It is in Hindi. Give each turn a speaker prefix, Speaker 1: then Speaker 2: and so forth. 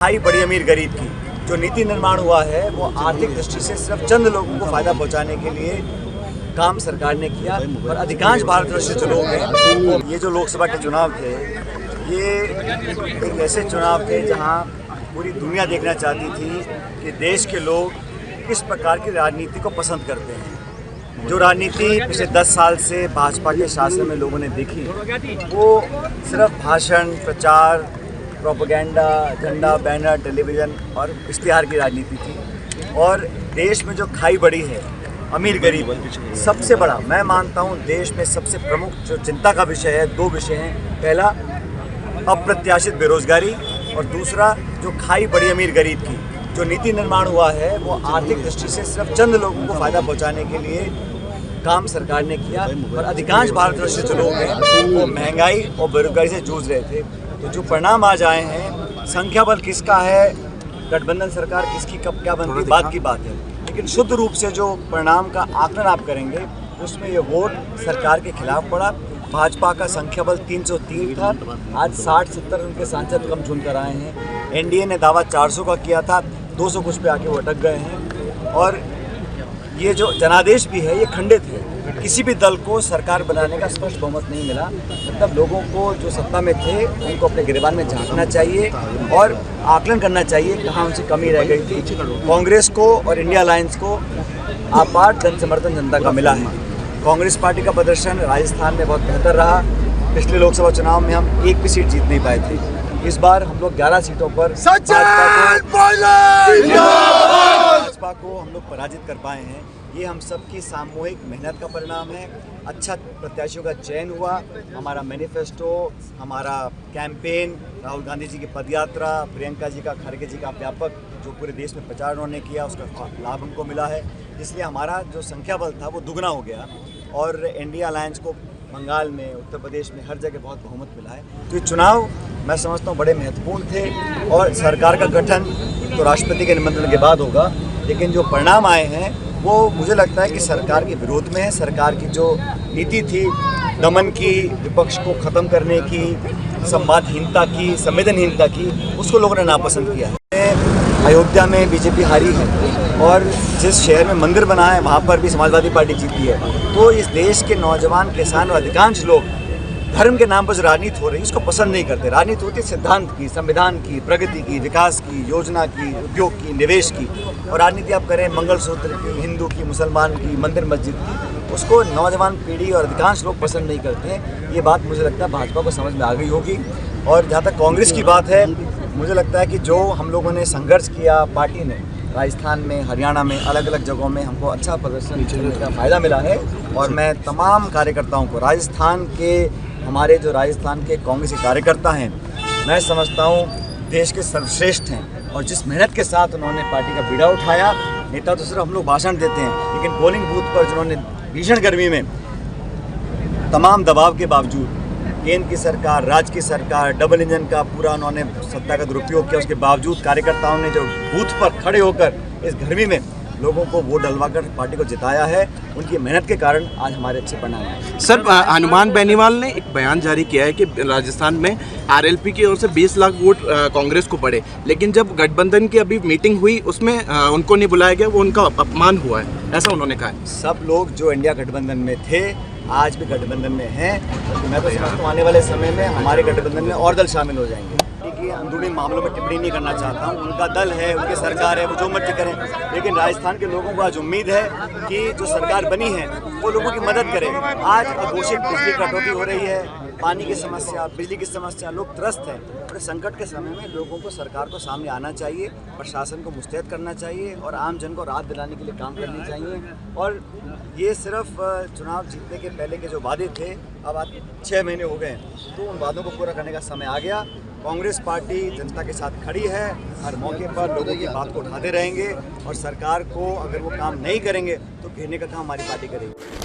Speaker 1: आई बड़ी अमीर गरीब की जो नीति निर्माण हुआ है वो आर्थिक दृष्टि से सिर्फ चंद लोगों को फायदा पहुंचाने के लिए काम सरकार ने किया। और अधिकांश भारतवर्षीय जो लोग हैं, ये जो लोकसभा के चुनाव थे, ये एक ऐसे चुनाव थे जहां पूरी दुनिया देखना चाहती थी कि देश के लोग किस प्रकार की राजनीति को पसंद करते हैं। जो राजनीति पिछले 10 साल से भाजपा के शासन में लोगों ने देखी, वो सिर्फ भाषण, प्रचार, प्रोपेगेंडा, झंडा, बैनर, टेलीविज़न और इश्तिहार की राजनीति थी। और देश में जो खाई बढ़ी है अमीर गरीब, सबसे बड़ा मैं मानता हूँ देश में सबसे प्रमुख जो चिंता का विषय है, 2 विषय हैं। पहला अप्रत्याशित बेरोजगारी और दूसरा जो खाई बढ़ी अमीर गरीब की जो नीति निर्माण हुआ है वो आर्थिक दृष्टि से सिर्फ चंद लोगों को फायदा पहुंचाने के लिए काम सरकार ने किया। और अधिकांश भारतवर्षीय जो लोग हैं वो महंगाई और बेरोजगारी से जूझ रहे थे। तो जो परिणाम आज आए हैं, संख्या बल किसका है, गठबंधन सरकार किसकी कब क्या बनती, बात की बात है, लेकिन शुद्ध रूप से जो परिणाम का आकलन आप करेंगे उसमें ये वोट सरकार के खिलाफ पड़ा। भाजपा का संख्या बल 303 था, आज 60-70 उनके सांसद कम चुनकर आए हैं। एनडीए ने दावा 400 का किया था, 200 कुछ पे आके वो अटक गए हैं। और ये जो जनादेश भी है ये खंडित है। किसी भी दल को सरकार बनाने का स्पष्ट बहुमत नहीं मिला। मतलब लोगों को जो सत्ता में थे उनको अपने गिरबान में झांकना चाहिए और आकलन करना चाहिए कहाँ उनसे कमी रह गई थी। कांग्रेस को और इंडिया अलायंस को आपार जन समर्थन जनता का मिला है। कांग्रेस पार्टी का प्रदर्शन राजस्थान में बहुत बेहतर रहा। पिछले लोकसभा चुनाव में हम एक भी सीट जीत नहीं पाए थे। इस बार हम लोग 11 सीटों पर भाजपा को हम लोग पराजित कर पाए हैं। ये हम सबकी सामूहिक मेहनत का परिणाम है। अच्छा प्रत्याशियों का चयन हुआ, हमारा मैनिफेस्टो, हमारा कैंपेन, राहुल गांधी जी की पदयात्रा, प्रियंका जी का, खड़गे जी का व्यापक जो पूरे देश में प्रचार उन्होंने किया, उसका लाभ उनको मिला है। इसलिए हमारा जो संख्या बल था वो दुगना हो गया। और इंडिया अलायंस को बंगाल में, उत्तर प्रदेश में हर जगह बहुत बहुमत मिला है। तो ये चुनाव मैं समझता हूँ बड़े महत्वपूर्ण थे। और सरकार का गठन तो राष्ट्रपति के निमंत्रण के बाद होगा, लेकिन जो परिणाम आए हैं वो मुझे लगता है कि सरकार के विरोध में है। सरकार की जो नीति थी दमन की, विपक्ष को ख़त्म करने की, संवादहीनता की, संवेदनहीनता की, उसको लोगों ने नापसंद किया है। अयोध्या में बीजेपी हारी है और जिस शहर में मंदिर बना है वहाँ पर भी समाजवादी पार्टी जीती है। तो इस देश के नौजवान, किसान और अधिकांश लोग धर्म के नाम पर जो राजनीति हो रही है उसको पसंद नहीं करते। राजनीति होती है सिद्धांत की, संविधान की, प्रगति की, विकास की, योजना की, उद्योग की, निवेश की। और राजनीति आप करें मंगलसूत्र की, हिंदू की, मुसलमान की, मंदिर मस्जिद की, उसको नौजवान पीढ़ी और अधिकांश लोग पसंद नहीं करते हैं। ये बात मुझे लगता है भाजपा को समझ में आ गई होगी। और जहाँ तक कांग्रेस की बात है, मुझे लगता है कि जो हम लोगों ने संघर्ष किया, पार्टी ने राजस्थान में, हरियाणा में, अलग अलग जगहों में हमको अच्छा प्रदर्शन करने का फ़ायदा मिला है। और मैं तमाम कार्यकर्ताओं को, राजस्थान के हमारे जो राजस्थान के कांग्रेस के कार्यकर्ता हैं, मैं समझता हूँ देश के सर्वश्रेष्ठ हैं। और जिस मेहनत के साथ उन्होंने पार्टी का बीड़ा उठाया, नेता तो सिर्फ हम लोग भाषण देते हैं, लेकिन पोलिंग बूथ पर जिन्होंने भीषण गर्मी में तमाम दबाव के बावजूद केंद्र की सरकार, राज्य की सरकार, डबल इंजन का पूरा उन्होंने सत्ता का दुरुपयोग किया, उसके बावजूद कार्यकर्ताओं ने जो बूथ पर खड़े होकर इस गर्मी में लोगों को वोट डलवाकर पार्टी को जिताया है, उनकी मेहनत के कारण आज हमारे अच्छे परिणाम हैं।
Speaker 2: सर, हनुमान बेनीवाल ने एक बयान जारी किया है कि राजस्थान में आरएलपी की ओर से 20 लाख वोट कांग्रेस को पड़े, लेकिन जब गठबंधन की अभी मीटिंग हुई उसमें उनको नहीं बुलाया गया, वो उनका अपमान हुआ है, ऐसा उन्होंने कहा है।
Speaker 1: सब लोग जो इंडिया गठबंधन में थे आज भी गठबंधन में हैं। मैं तो समझता हूँ आने वाले समय में हमारे गठबंधन में और दल शामिल हो जाएंगे। कि अंदरूनी मामलों में टिप्पणी नहीं करना चाहता हूँ, उनका दल है, उनकी सरकार है, वो जो मर्जी करें, लेकिन राजस्थान के लोगों को आज उम्मीद है कि जो सरकार बनी है वो लोगों की मदद करे। आज अघोषित बिजली कटौती हो रही है, पानी की समस्या, बिजली की समस्या, लोग त्रस्त हैं। और संकट के समय में लोगों को सरकार को सामने आना चाहिए, प्रशासन को मुस्तैद करना चाहिए और आम जन को राहत दिलाने के लिए काम करनी चाहिए। और ये सिर्फ चुनाव जीतने के पहले के जो वादे थे, अब आज 6 महीने हो गए, तो उन वादों को पूरा करने का समय आ गया। कांग्रेस पार्टी जनता के साथ खड़ी है, हर मौके पर लोगों की बात को उठाते रहेंगे और सरकार को अगर वो काम नहीं करेंगे तो घेरने का काम हमारी पार्टी करेगी।